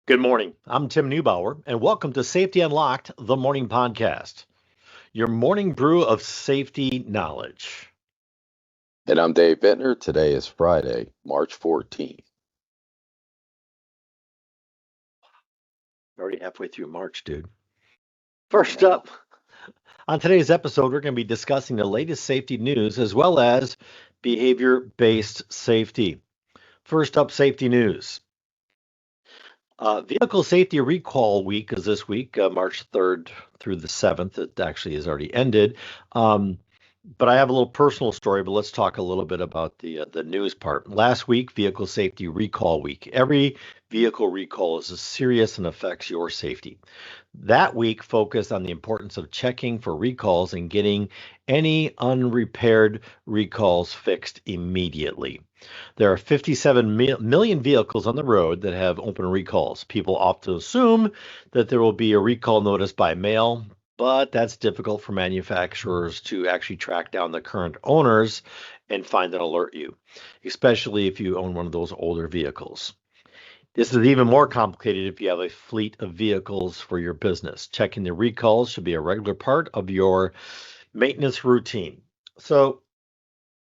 Good morning. I'm Tim Neubauer, and welcome to Safety Unlocked, the morning podcast, your morning brew of safety knowledge. And I'm Dave Bittner. Today is Friday, March 14th. Already halfway through March, dude. First up, on today's episode, we're going to be discussing the latest safety news as well as behavior-based safety. First up, safety news. Vehicle Safety Recall Week is this week, March 3rd through the 7th. It actually has already ended. But I have a little personal story, but let's talk a little bit about the news part. Last week, Vehicle Safety Recall Week. Every vehicle recall is serious and affects your safety. That week focused on the importance of checking for recalls and getting any unrepaired recalls fixed immediately. There are 57 million vehicles on the road that have open recalls. People often assume that there will be a recall notice by mail, but that's difficult for manufacturers to actually track down the current owners and find and alert you, especially if you own one of those older vehicles. This is even more complicated if you have a fleet of vehicles for your business. Checking the recalls should be a regular part of your maintenance routine. So,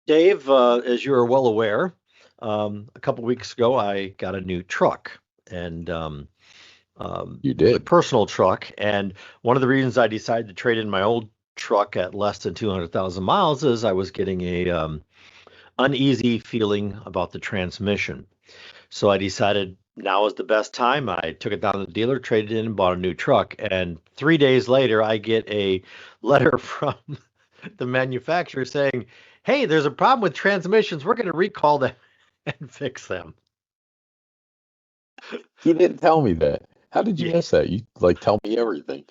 Dave, as you're well aware, a couple weeks ago I got a new truck, and You a did. personal truck. And one of the reasons I decided to trade in my old truck at less than 200,000 miles is I was getting a uneasy feeling about the transmission. So I decided now is the best time. I took it down to the dealer, traded in, and bought a new truck. And 3 days later, I get a letter from the manufacturer saying, "Hey, there's a problem with transmissions. We're going to recall them and fix them." You didn't tell me that. How did you Yeah. miss that? You tell me everything.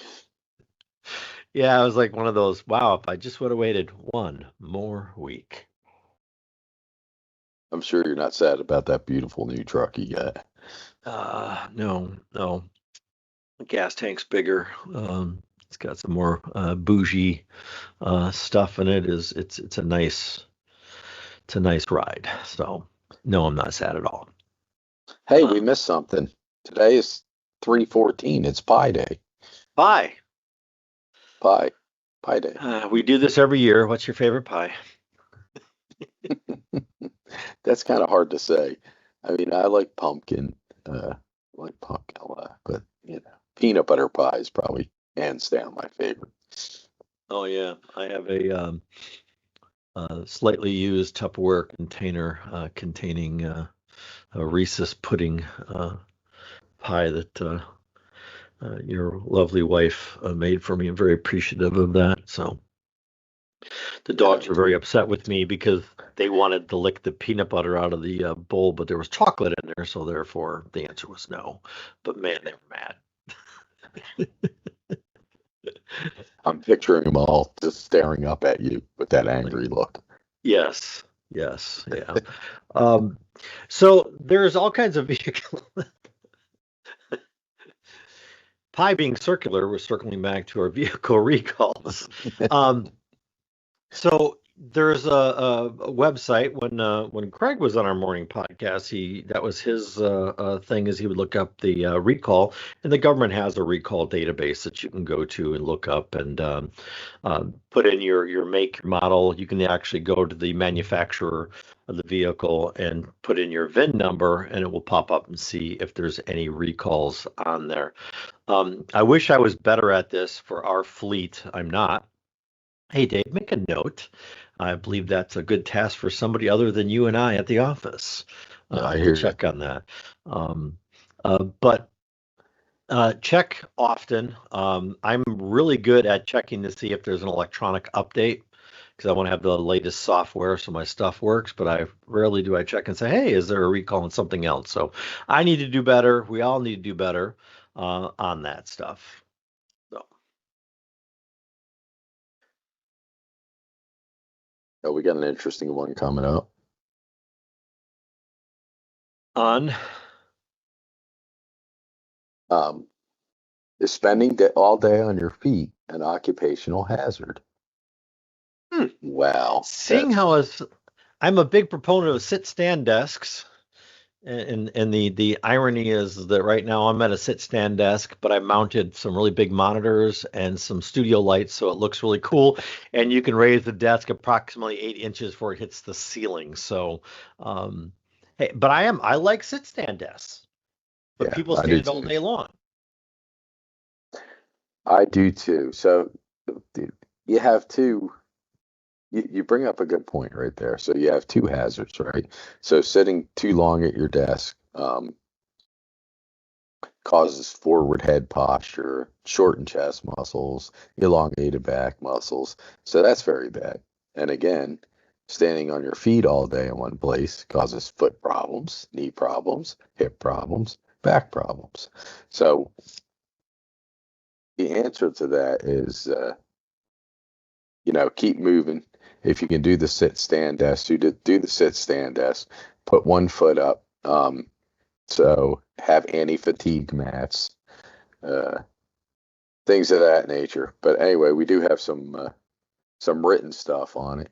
Yeah, it was like one of those, wow, if I just would have waited one more week. I'm sure you're not sad about that beautiful new truck you got. No. The gas tank's bigger. It's got some more bougie stuff in it. It's a nice ride. So no, I'm not sad at all. Hey, we missed something. Today is 3/14. It's Pi Day. Pie. Pi Day. We do this every year. What's your favorite pie? That's kind of hard to say. I mean, I like pumpkin. I like pumpkin a lot, but peanut butter pie is probably hands down my favorite. Oh yeah, I have a slightly used Tupperware container containing a Reese's pudding pie that your lovely wife made for me. I'm very appreciative of that. So the dogs were very upset with me because they wanted to lick the peanut butter out of the bowl, but there was chocolate in there, so therefore the answer was no. But man, they were mad. I'm picturing them all just staring up at you with that angry look. Yes, yeah. So there's all kinds of vehicle. Pie being circular, we're circling back to our vehicle recalls. So there's a website when Craig was on our morning podcast, that was his thing is he would look up the recall, and the government has a recall database that you can go to and look up and put in your make, your model. You can actually go to the manufacturer of the vehicle and put in your VIN number, and it will pop up and see if there's any recalls on there. I wish I was better at this for our fleet. I'm not. Hey, Dave, make a note. I believe that's a good task for somebody other than you and I at the office I to hear you. check on that. Um, but check often. I'm really good at checking to see if there's an electronic update because I want to have the latest software so my stuff works. But I rarely do I check and say, hey, is there a recall on something else? So I need to do better. We all need to do better on that stuff. So Oh, we got an interesting one coming up. on. Is spending all day on your feet an occupational hazard? Wow. Seeing how I'm a big proponent of sit-stand desks, And the irony is that right now I'm at a sit stand desk, but I mounted some really big monitors and some studio lights, so it looks really cool. And you can raise the desk approximately 8 inches before it hits the ceiling. So, um, hey, but I like sit stand desks, but Yeah, people I do stand all too. day long. I do too. So the- you have two. You bring up a good point right there. So you have two hazards, right? So sitting too long at your desk causes forward head posture, shortened chest muscles, elongated back muscles. So that's very bad. And again, standing on your feet all day in one place causes foot problems, knee problems, hip problems, back problems. So the answer to that is, keep moving. If you can do the sit stand desk, do the sit stand desk. Put one foot up. So have anti-fatigue mats, uh, things of that nature. But anyway, we do have some written stuff on it.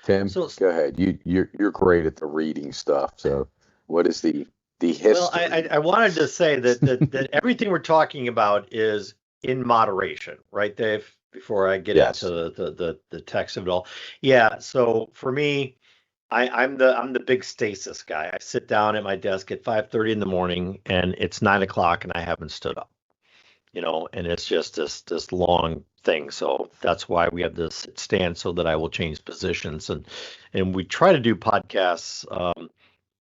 Tim, So, go ahead. You're great at the reading stuff. So what is the well, I history? I wanted to say that everything we're talking about is in moderation, right, Dave? Before I get into Yes. the text of it all. Yeah, so for me, I'm the big stasis guy. I sit down at my desk at 5:30 in the morning and it's 9 o'clock and I haven't stood up, and it's just this long thing. So that's why we have this stand so that I will change positions and we try to do podcasts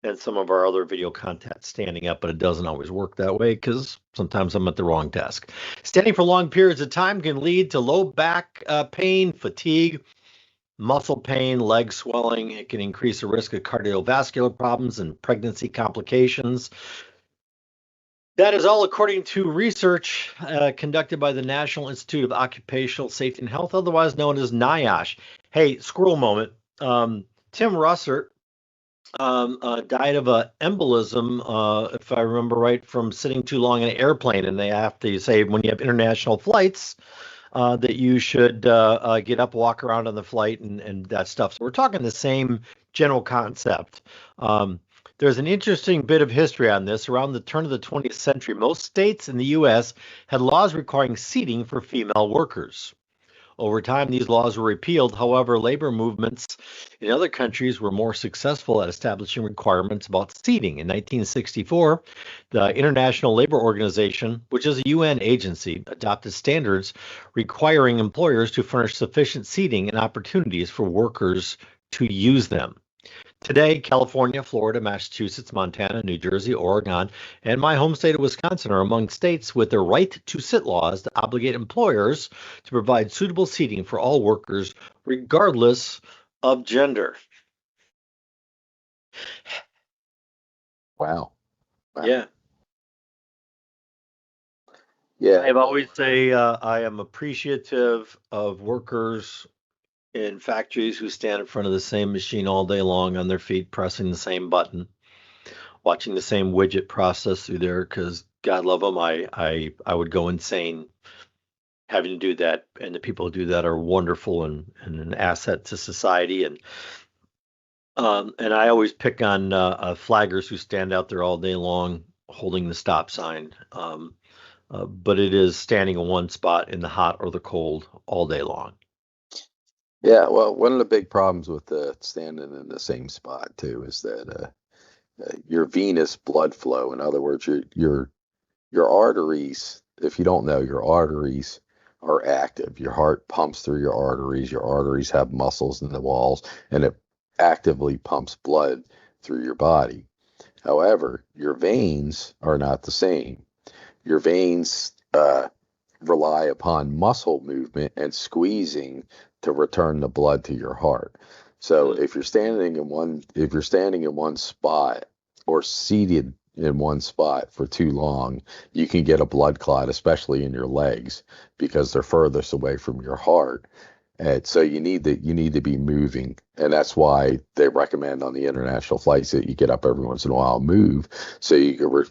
and some of our other video content standing up, but it doesn't always work that way because sometimes I'm at the wrong desk. Standing for long periods of time can lead to low back pain, fatigue, muscle pain, leg swelling. It can increase the risk of cardiovascular problems and pregnancy complications. That is all according to research conducted by the National Institute of Occupational Safety and Health, otherwise known as NIOSH. Hey, squirrel moment. Tim Russert died of a embolism, if I remember right, from sitting too long in an airplane. And they have to say when you have international flights, that you should get up, walk around on the flight, and that stuff. So we're talking the same general concept. Um, there's an interesting bit of history on this. Around the turn of the 20th century, most states in the U.S. had laws requiring seating for female workers. Over time, these laws were repealed. However, labor movements in other countries were more successful at establishing requirements about seating. In 1964, the International Labor Organization, which is a UN agency, adopted standards requiring employers to furnish sufficient seating and opportunities for workers to use them. Today, California, Florida, Massachusetts, Montana, New Jersey, Oregon, and my home state of Wisconsin are among states with the right to sit laws that obligate employers to provide suitable seating for all workers, regardless of gender. Wow. Wow. Yeah. Yeah. I've always say I am appreciative of workers in factories who stand in front of the same machine all day long on their feet, pressing the same button, watching the same widget process through there. Because God love them, I would go insane having to do that, and the people who do that are wonderful and an asset to society. And I always pick on flaggers who stand out there all day long holding the stop sign. But it is standing in one spot in the hot or the cold all day long. Yeah. Well, one of the big problems with standing in the same spot too is that your venous blood flow, in other words, your arteries, if you don't know, your arteries are active. Your heart pumps through your arteries. Your arteries have muscles in the walls, and it actively pumps blood through your body. However, your veins are not the same. Your veins rely upon muscle movement and squeezing to return the blood to your heart. So Mm. if you're standing in one spot or seated in one spot for too long, you can get a blood clot, especially in your legs, because they're furthest away from your heart. And so you need to be moving, and that's why they recommend on the international flights that you get up every once in a while, move, so you can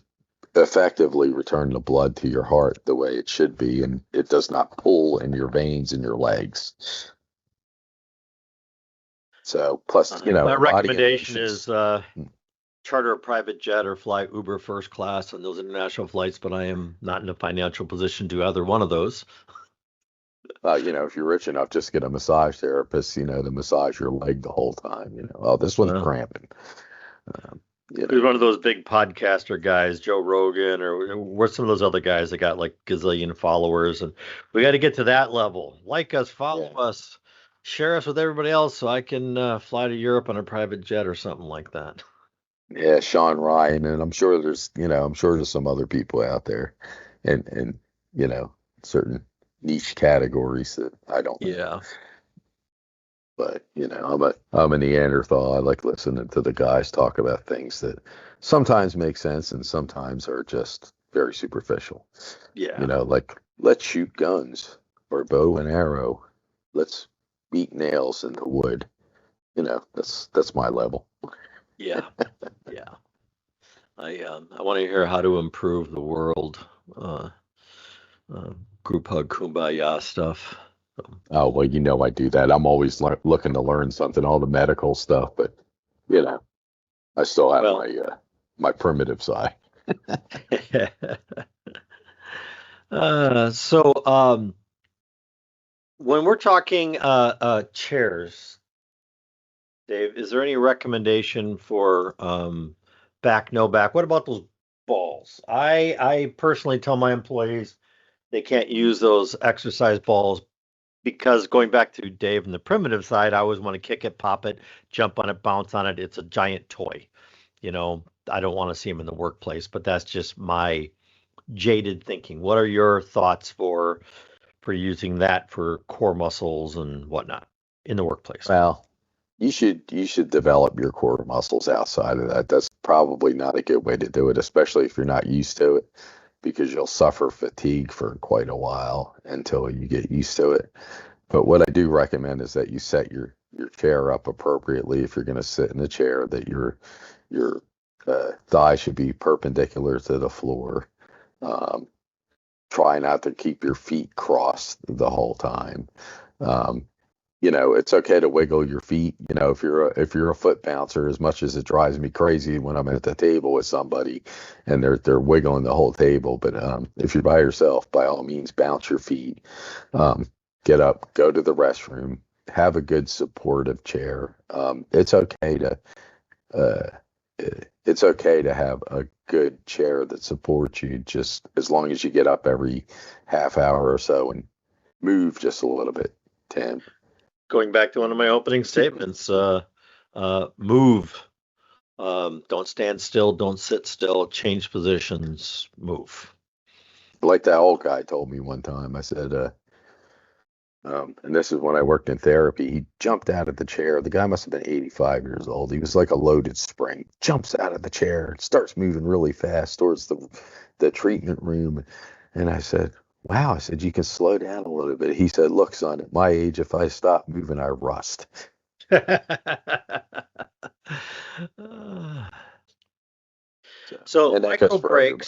effectively return the blood to your heart the way it should be, and it does not pull in your veins in your legs. So, plus, My body recommendation is emotions. charter a private jet or fly Uber first class on those international flights, but I am not in a financial position to do either one of those. If you're rich enough, just get a massage therapist, to massage your leg the whole time. Oh, this one's Well, cramping. Um, you who's know, one of those big podcaster guys, Joe Rogan, or where's some of those other guys that got like gazillion followers? And we got to get to that level. Like us, follow yeah, us, share us with everybody else so I can fly to Europe on a private jet or something like that. yeah, Sean Ryan, and I'm sure there's some other people out there, and certain niche categories that I don't know. Yeah. But I'm a Neanderthal. I like listening to the guys talk about things that sometimes make sense and sometimes are just very superficial. Yeah. Like let's shoot guns or bow and arrow. Let's beat nails into wood. That's my level. Yeah. Yeah. I want to hear how to improve the world. Uh, Group hug, kumbaya stuff. Oh, well, I do that. I'm always looking to learn something, all the medical stuff, but you know, I still have Well, my primitive side. so when we're talking chairs, Dave, is there any recommendation for back, no back? What about those balls? I personally tell my employees they can't use those exercise balls because going back to Dave and the primitive side, I always want to kick it, pop it, jump on it, bounce on it. It's a giant toy. I don't want to see them in the workplace, but that's just my jaded thinking. What are your thoughts for using that for core muscles and whatnot in the workplace? Well, you should develop your core muscles outside of that. That's probably not a good way to do it, especially if you're not used to it, because you'll suffer fatigue for quite a while until you get used to it. But what I do recommend is that you set your chair up appropriately. If you're going to sit in a chair, that your thigh should be perpendicular to the floor. Um, Try not to keep your feet crossed the whole time. Um, it's okay to wiggle your feet. If you're a foot bouncer, as much as it drives me crazy when I'm at the table with somebody and they're wiggling the whole table. But if you're by yourself, by all means, bounce your feet. Um, get up, go to the restroom, have a good supportive chair. Uh, it's okay to have a good chair that supports you, just as long as you get up every half hour or so and move just a little bit, Tim. Going back to one of my opening statements, move. Don't stand still, don't sit still, change positions, move. Like that old guy told me one time. I said, and this is when I worked in therapy. He jumped out of the chair. The guy must have been 85 years old. He was like a loaded spring. Jumps out of the chair, starts moving really fast towards the treatment room. And I said, "Wow." I said, "You can slow down a little bit." He said, "Look, son, at my age, if I stop moving, I rust." So And that goes for everybody.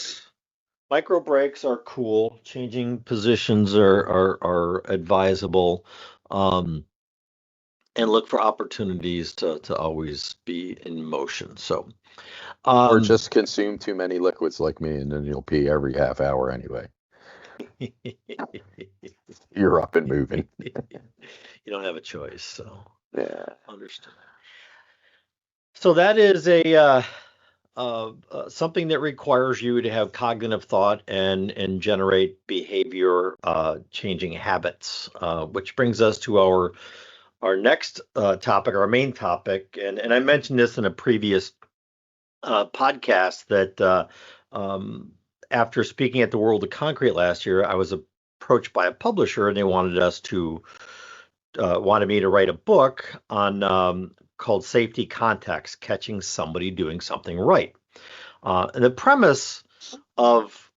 micro breaks are cool. Changing positions are advisable. Um, and look for opportunities to always be in motion. So, Or um, just consume too many liquids like me, and then you'll pee every half hour anyway. you You're up and moving. don't have a choice. So, Yeah. understood. So that is a something that requires you to have cognitive thought and generate behavior changing habits, which brings us to our next topic, our main topic, and I mentioned this in a previous podcast that after speaking at the World of Concrete last year, I was approached by a publisher and they wanted me to write a book on called Safety Context: Catching Somebody Doing Something Right. And the premise of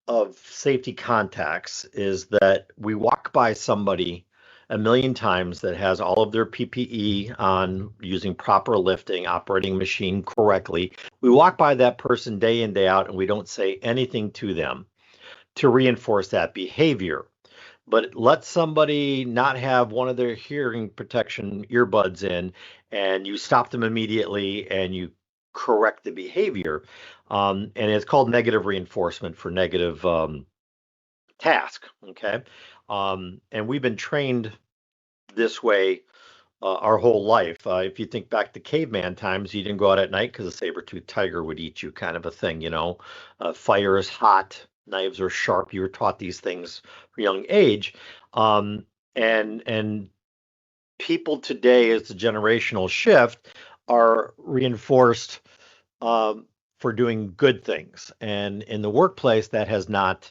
safety contacts is that we walk by somebody a million times that has all of their PPE on, using proper lifting, operating machine correctly. We walk by that person day in, day out, and we don't say anything to them to reinforce that behavior. But let somebody not have one of their hearing protection earbuds in, and you stop them immediately and you correct the behavior. And it's called negative reinforcement for negative task. Okay. And we've been trained this way our whole life. If you think back to caveman times, you didn't go out at night because a saber-toothed tiger would eat you, kind of a thing, you know. Fire is hot, knives are sharp. You were taught these things from a young age. Um, and people today, as the generational shift, are reinforced for doing good things. And in the workplace, that has not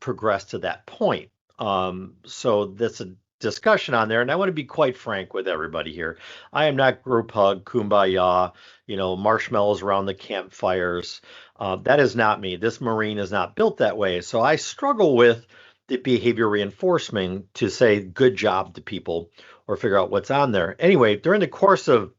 progressed to that point. So there's a discussion on there, and I want to be quite frank with everybody here. I am not group hug, kumbaya, marshmallows around the campfires. That is not me. This Marine is not built that way. So I struggle with the behavior reinforcement to say good job to people or figure out what's on there. Anyway, during the course of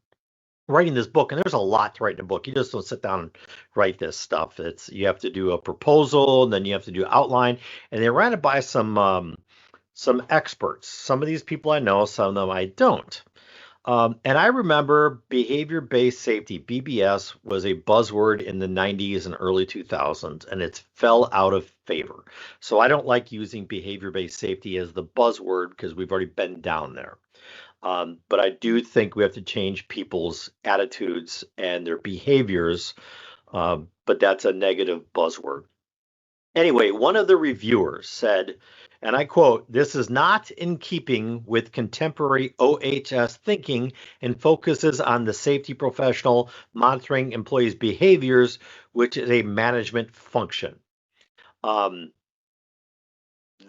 writing this book, and there's a lot to write in a book. You just don't sit down and write this stuff. You have to do a proposal, and then you have to do outline. And they ran it by some experts. Some of these people I know, some of them I don't. And I remember behavior-based safety, BBS, was a buzzword in the 90s and early 2000s, and it fell out of favor. So I don't like using behavior-based safety as the buzzword because we've already been down there. But I do think we have to change people's attitudes and their behaviors. But that's a negative buzzword. Anyway, one of the reviewers said, and I quote, "This is not in keeping with contemporary OHS thinking and focuses on the safety professional monitoring employees' behaviors, which is a management function." Um,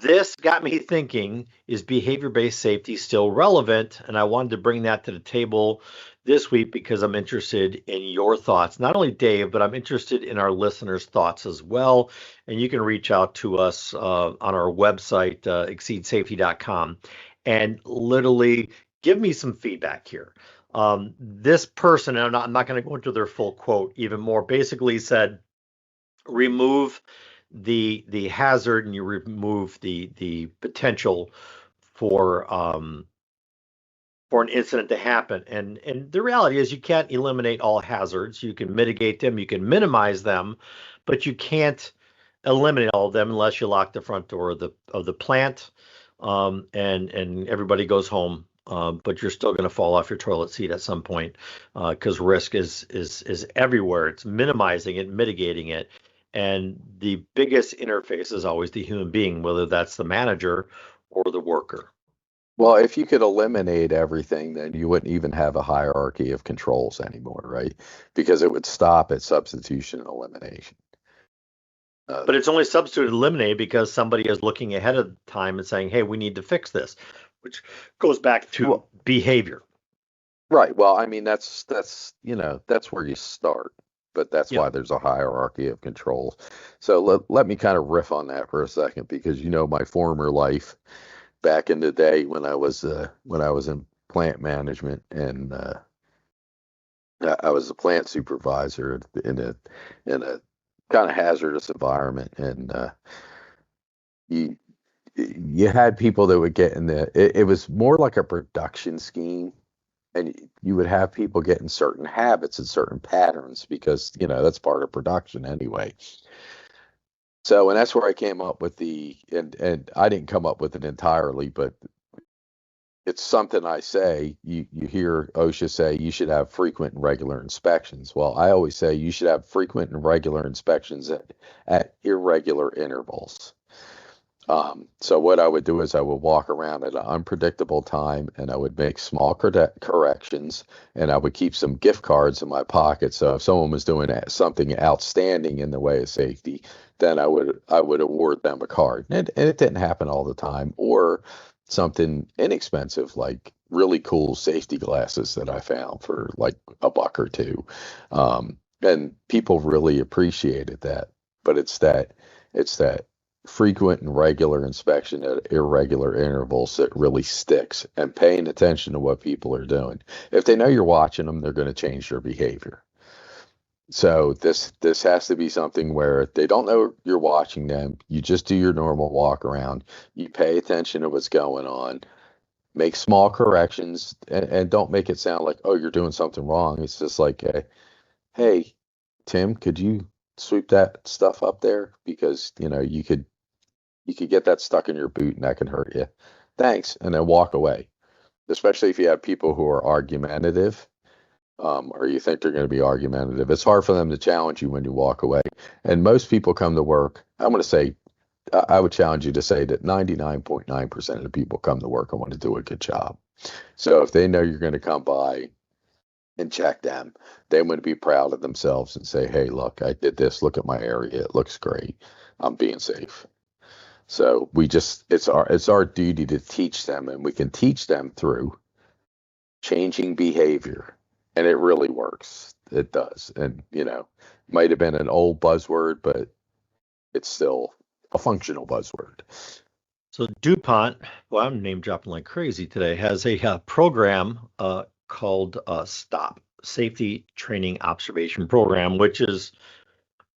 This got me thinking, is behavior-based safety still relevant? And I wanted to bring that to the table this week because I'm interested in your thoughts. Not only Dave, but I'm interested in our listeners' thoughts as well. And you can reach out to us on our website, exceedsafety.com, and literally give me some feedback here. This person, and I'm not going to go into their full quote even more, basically said, remove the hazard and you remove the potential for an incident to happen. And the reality is you can't eliminate all hazards. You can mitigate them, you can minimize them, but you can't eliminate all of them unless you lock the front door of the plant, and everybody goes home. But you're still going to fall off your toilet seat at some point because risk is everywhere. It's minimizing it, mitigating it, and the biggest interface is always the human being, whether that's the manager or the worker. Well, if you could eliminate everything, then you wouldn't even have a hierarchy of controls anymore, right? Because it would stop at substitution and elimination. But it's only substituted eliminated because somebody is looking ahead of time and saying, hey, we need to fix this, which goes back to behavior. Right. Well, I mean, that's where you start, but that's why there's a hierarchy of controls. So let me kind of riff on that for a second, because my former life back in the day when I was in plant management, and I was a plant supervisor in a kind of hazardous environment, and you had people that would get in it was more like a production scheme, and you would have people get in certain habits and certain patterns because that's part of production anyway. So, and that's where I came up with and I didn't come up with it entirely, but it's something I say. You hear OSHA say you should have frequent and regular inspections. Well, I always say you should have frequent and regular inspections at irregular intervals. So what I would do is I would walk around at an unpredictable time, and I would make small corrections, and I would keep some gift cards in my pocket. So if someone was doing something outstanding in the way of safety, then I would award them a card. And it didn't happen all the time, or something inexpensive like really cool safety glasses that I found for like $1 or $2. And people really appreciated that. But it's that frequent and regular inspection at irregular intervals that really sticks, and paying attention to what people are doing. If they know you're watching them, they're going to change their behavior. So this has to be something where they don't know you're watching them. You just do your normal walk around. You pay attention to what's going on. Make small corrections, and don't make it sound like, oh, you're doing something wrong. It's just like, hey, Tim, could you sweep that stuff up there? Because, you could get that stuck in your boot and that can hurt you. Thanks. And then walk away. Especially if you have people who are argumentative, or you think they're going to be argumentative. It's hard for them to challenge you when you walk away. And most people come to work. I'm going to say, I would challenge you to say that 99.9% of the people come to work and want to do a good job. So if they know you're going to come by and check them, they want to be proud of themselves and say, hey, look, I did this. Look at my area. It looks great. I'm being safe. So it's our duty to teach them, and we can teach them through changing behavior. And it really works. It does. And, might have been an old buzzword, but it's still a functional buzzword. So DuPont, well, I'm name dropping like crazy today, has a program called STOP, Safety Training Observation Program, which is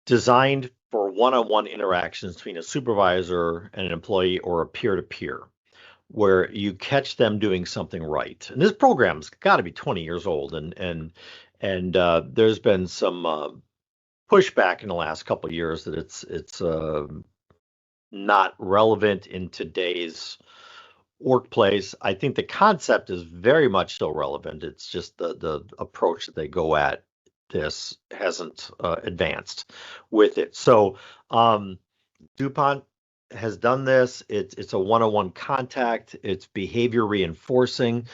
designed for one-on-one interactions between a supervisor and an employee or a peer-to-peer, where you catch them doing something right. And this program's got to be 20 years old, and there's been some pushback in the last couple of years that it's not relevant in today's workplace. I think the concept is very much still relevant. It's just the approach that they go at this hasn't advanced with it. So DuPont has done this. It's a one-on-one contact. It's behavior reinforcing.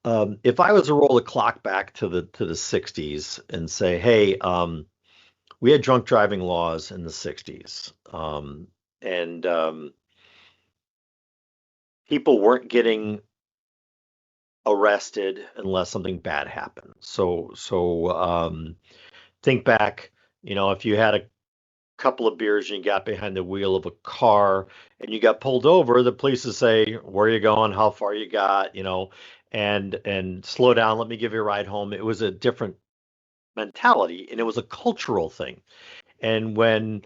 If I was to roll the clock back to the 60s and say, hey, we had drunk driving laws in the 60s, and people weren't getting arrested unless something bad happened. So think back, if you had a couple of beers and you got behind the wheel of a car and you got pulled over, the police would say, where are you going, how far you got, and slow down, let me give you a ride home. It was a different mentality, and it was a cultural thing. And when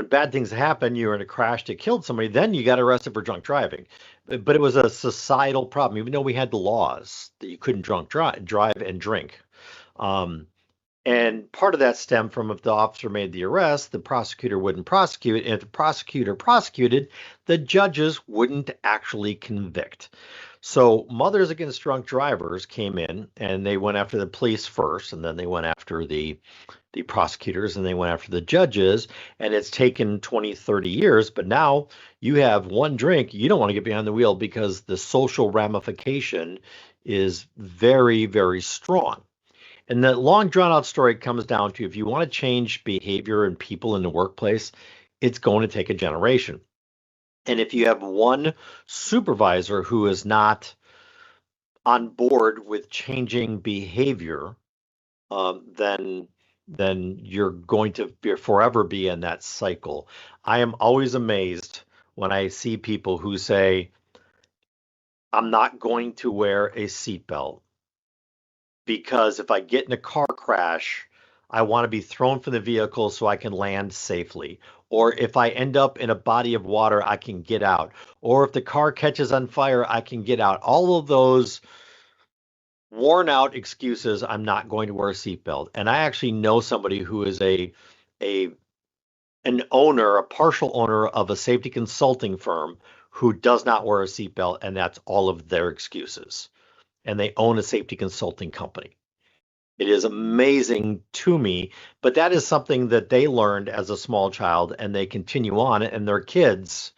bad things happen, you were in a crash that killed somebody, then you got arrested for drunk driving. But it was a societal problem, even though we had the laws that you couldn't drive and drink. And part of that stemmed from if the officer made the arrest, the prosecutor wouldn't prosecute. And if the prosecutor prosecuted, the judges wouldn't actually convict. So Mothers Against Drunk Drivers came in and they went after the police first, and then they went after the prosecutors, and they went after the judges. And it's taken 20, 30 years. But now you have one drink, you don't want to get behind the wheel because the social ramification is very, very strong. And the long drawn out story comes down to, if you want to change behavior in people in the workplace, it's going to take a generation. And if you have one supervisor who is not on board with changing behavior, then you're going to forever be in that cycle. I am always amazed when I see people who say, I'm not going to wear a seatbelt because if I get in a car crash, I want to be thrown from the vehicle so I can land safely. Or if I end up in a body of water, I can get out. Or if the car catches on fire, I can get out. All of those worn out excuses, I'm not going to wear a seatbelt. And I actually know somebody who is an owner, a partial owner of a safety consulting firm who does not wear a seatbelt, and that's all of their excuses. And they own a safety consulting company. It is amazing to me, but that is something that they learned as a small child, and they continue on, and their kids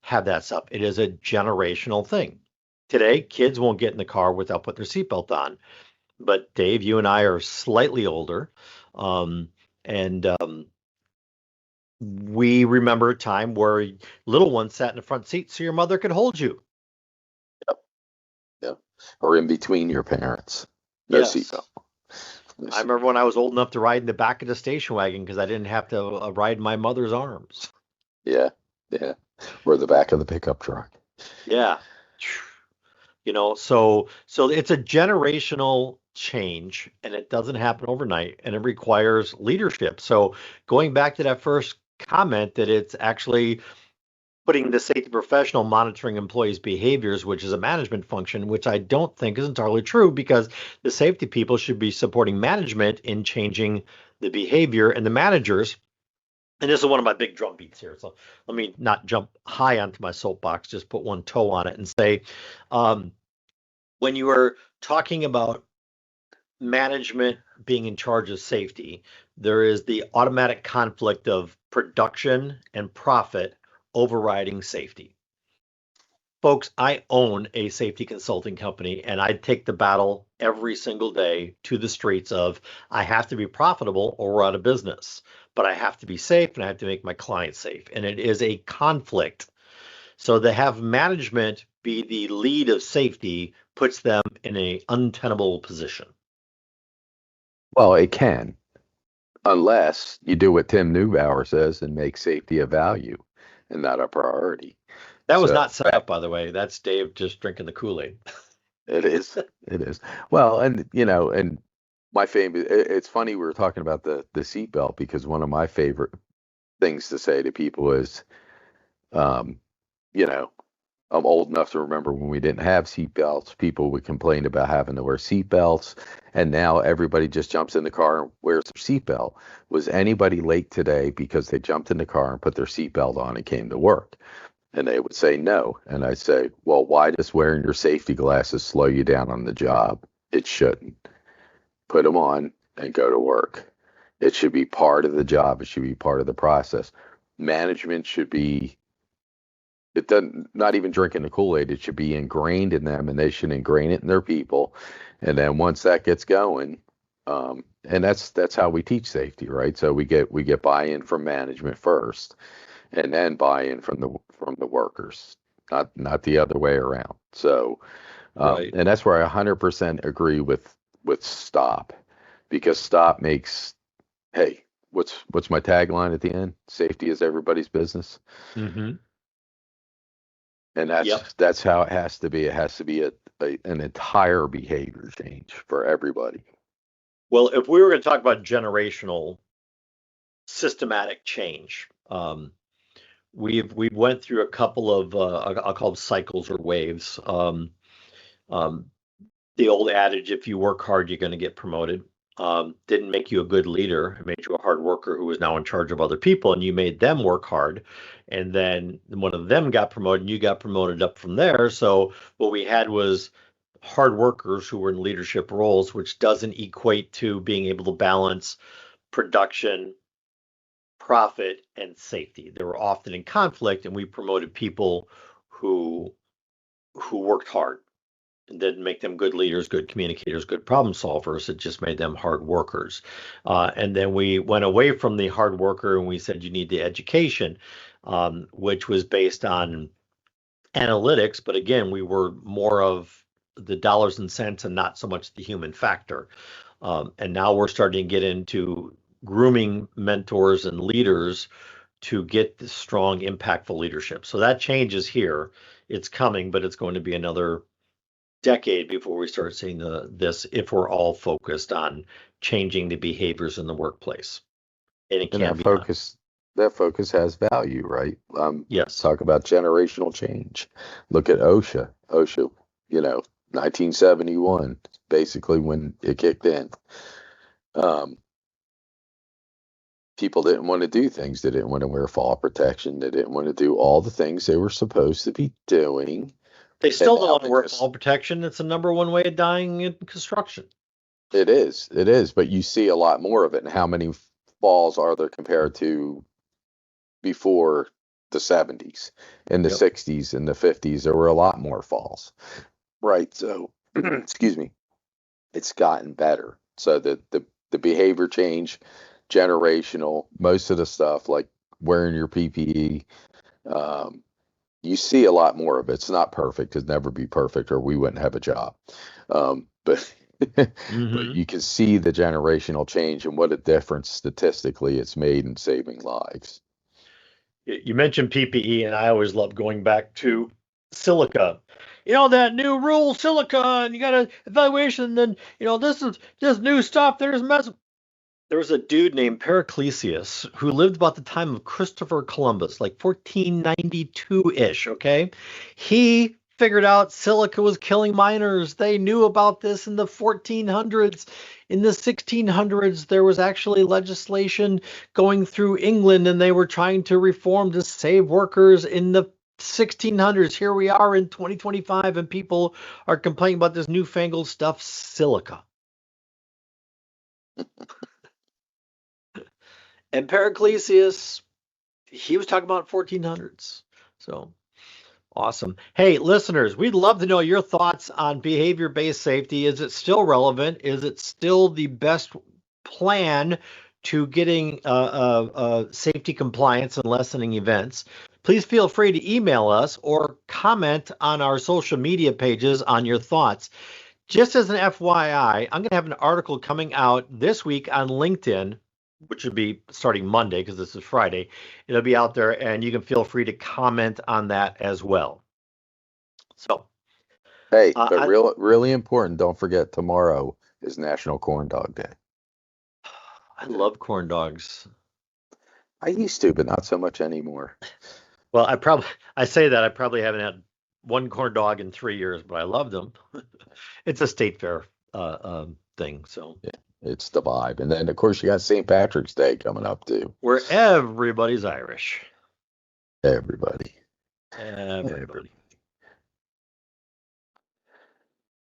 have that stuff. It is a generational thing. Today, kids won't get in the car without putting their seatbelt on. But Dave, you and I are slightly older, and we remember a time where little ones sat in the front seat so your mother could hold you. Yep. Yep. Or in between your parents. No Yes. seatbelt. I remember when I was old enough to ride in the back of the station wagon because I didn't have to ride in my mother's arms. Yeah. Yeah. Or the back of the pickup truck. Yeah. So it's a generational change, and it doesn't happen overnight, and it requires leadership. So going back to that first comment that it's actually putting the safety professional monitoring employees' behaviors, which is a management function, which I don't think is entirely true, because the safety people should be supporting management in changing the behavior, and the managers. And this is one of my big drum beats here. So let me not jump high onto my soapbox, just put one toe on it and say, um, when you are talking about management being in charge of safety, there is the automatic conflict of production and profit overriding safety. Folks, I own a safety consulting company, and I take the battle every single day to the streets of I have to be profitable or we're out of business, but I have to be safe and I have to make my clients safe. And it is a conflict. So to have management be the lead of safety puts them in an untenable position. Well, it can, unless you do what Tim Neubauer says and make safety a value and not a priority. That was So not set up, by the way. That's Dave just drinking the Kool-Aid. it is. It is. Well, and and my favorite. It's funny we were talking about the seatbelt, because one of my favorite things to say to people is, um, you know, I'm old enough to remember when we didn't have seatbelts. People would complain about having to wear seatbelts, and now everybody just jumps in the car and wears their seatbelt. Was anybody late today because they jumped in the car and put their seatbelt on and came to work? And they would say no. And I say, well, why does wearing your safety glasses slow you down on the job? It shouldn't. Put them on and go to work. It should be part of the job. It should be part of the process. Management should be, it doesn't, not even drinking the Kool-Aid, it should be ingrained in them, and they should ingrain it in their people. And then once that gets going, and that's how we teach safety, right? So we get buy-in from management first, and then buy-in from the workers, not the other way around. So, Right. and that's where I 100% agree with STOP, because STOP makes, hey, what's my tagline at the end? Safety is everybody's business. Mm-hmm. And Yep. that's how it has to be. It has to be an entire behavior change for everybody. Well, if we were going to talk about generational systematic change, we went through a couple of I'll call them cycles or waves. Um, the old adage, if you work hard, you're going to get promoted. Didn't make you a good leader. It made you a hard worker who was now in charge of other people, and you made them work hard. And then one of them got promoted, and you got promoted up from there. So what we had was hard workers who were in leadership roles, which doesn't equate to being able to balance production, profit, and safety. They were often in conflict, and we promoted people who worked hard. It didn't make them good leaders, good communicators, good problem solvers. It just made them hard workers. And then we went away from the hard worker and we said you need the education, which was based on analytics. But again, we were more of the dollars and cents and not so much the human factor. And now we're starting to get into grooming mentors and leaders to get the strong, impactful leadership. So that change is here. It's coming, but it's going to be another decade before we start seeing this if we're all focused on changing the behaviors in the workplace. And it And can't be done. that focus has value, right? Yes. Talk about generational change. Look at OSHA. OSHA, 1971, basically when it kicked in. People didn't want to do things. They didn't want to wear fall protection. They didn't want to do all the things they were supposed to be doing. They still don't now want to they wear just, fall protection. It's the number one way of dying in construction. it is, but you see a lot more of it. And how many falls are there compared to before the 70s? In the Yep. 60s and the 50s, there were a lot more falls, right? So, excuse me, it's gotten better. So the behavior change, generational, most of the stuff like wearing your PPE, you see a lot more of it. It's not perfect. It'd never be perfect, or we wouldn't have a job. But but Mm-hmm. you can see the generational change and what a difference statistically it's made in saving lives. You mentioned PPE, and I always love going back to silica. That new rule, silica, and you got an evaluation, and then, this new stuff, there's mess. There was a dude named Periclesius who lived about the time of Christopher Columbus, like 1492-ish, okay? He figured out silica was killing miners. They knew about this in the 1400s. In the 1600s, there was actually legislation going through England, and they were trying to reform to save workers in the 1600s. Here we are in 2025, and people are complaining about this newfangled stuff, silica. And Periclesius, he was talking about 1400s. So awesome. Hey, listeners, we'd love to know your thoughts on behavior-based safety. Is it still relevant? Is it still the best plan to getting safety compliance and lessening events? Please feel free to email us or comment on our social media pages on your thoughts. Just as an FYI, I'm going to have an article coming out this week on LinkedIn, which would be starting Monday because this is Friday. It'll be out there, and you can feel free to comment on that as well. So, hey, but really important, don't forget tomorrow is National Corn Dog Day. I love corn dogs. I used to, but not so much anymore. Well, I say that I probably haven't had one corn dog in 3 years, but I love them. It's a state fair thing, so. Yeah. It's the vibe. And then, of course, you got St. Patrick's Day coming up, too. Where everybody's Irish. Everybody.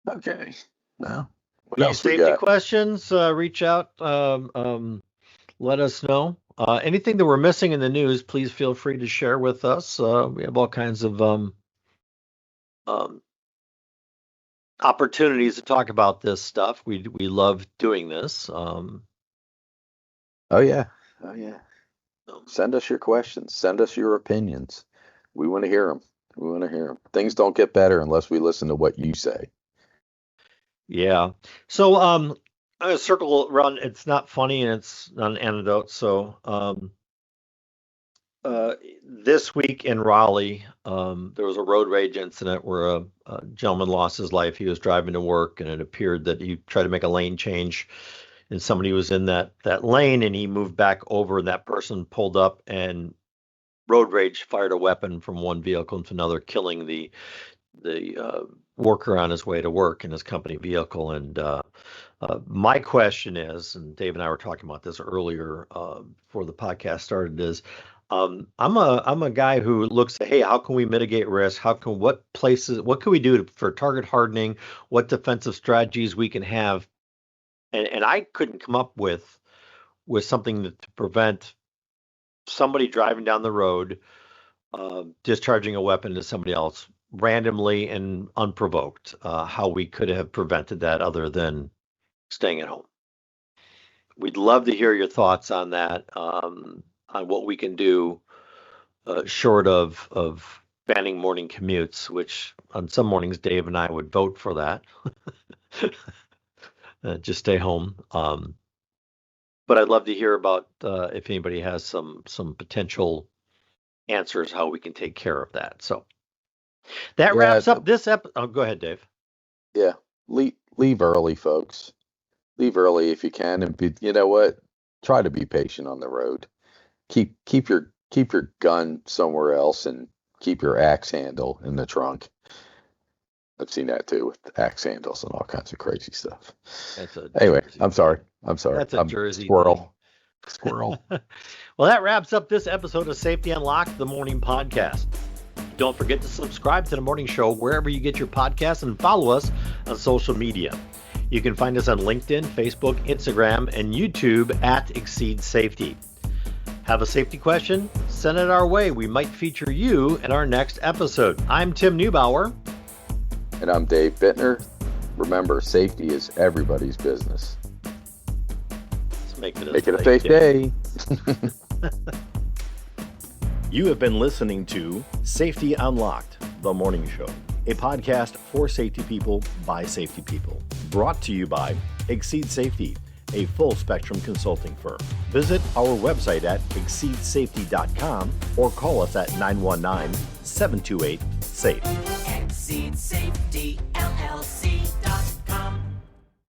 Okay. Now, what else we got? Safety questions, reach out. Let us know. Anything that we're missing in the news, please feel free to share with us. We have all kinds of opportunities to talk about this stuff. We love doing this. Oh yeah. Send us your questions. Send us your opinions. We want to hear them. Things don't get better unless we listen to what you say. Yeah. So I'm gonna circle around. It's not funny and it's not an anecdote. So this week in Raleigh, there was a road rage incident where a gentleman lost his life. He was driving to work, and it appeared that he tried to make a lane change, and somebody was in that lane, and he moved back over, and that person pulled up, and road rage fired a weapon from one vehicle into another, killing the worker on his way to work in his company vehicle. And my question is, and Dave and I were talking about this earlier before the podcast started, is I'm a guy who looks at, hey, how can we mitigate risk? What can we do for target hardening? What defensive strategies we can have? And I couldn't come up with something to prevent somebody driving down the road discharging a weapon to somebody else randomly and unprovoked. How we could have prevented that other than staying at home. We'd love to hear your thoughts on that. On what we can do short of banning morning commutes, which on some mornings Dave and I would vote for that. Just stay home. But I'd love to hear about if anybody has some potential answers how we can take care of that. So that wraps up this episode. Oh, go ahead, Dave. Yeah, leave early, folks. Leave early if you can, and you know what? Try to be patient on the road. Keep your gun somewhere else, and keep your axe handle in the trunk. I've seen that too with axe handles and all kinds of crazy stuff. Anyway, I'm sorry. That's a Jersey squirrel. Well, that wraps up this episode of Safety Unlocked, the morning podcast. Don't forget to subscribe to the morning show wherever you get your podcasts, and follow us on social media. You can find us on LinkedIn, Facebook, Instagram, and YouTube at Exceed Safety. Have a safety question? Send it our way. We might feature you in our next episode. I'm Tim Neubauer. And I'm Dave Bittner. Remember, safety is everybody's business. Let's make it a safe day. You have been listening to Safety Unlocked, the morning show, a podcast for safety people by safety people. Brought to you by Exceed Safety, a full-spectrum consulting firm. Visit our website at exceedsafety.com or call us at 919-728-SAFE. Exceed Safety, LLC.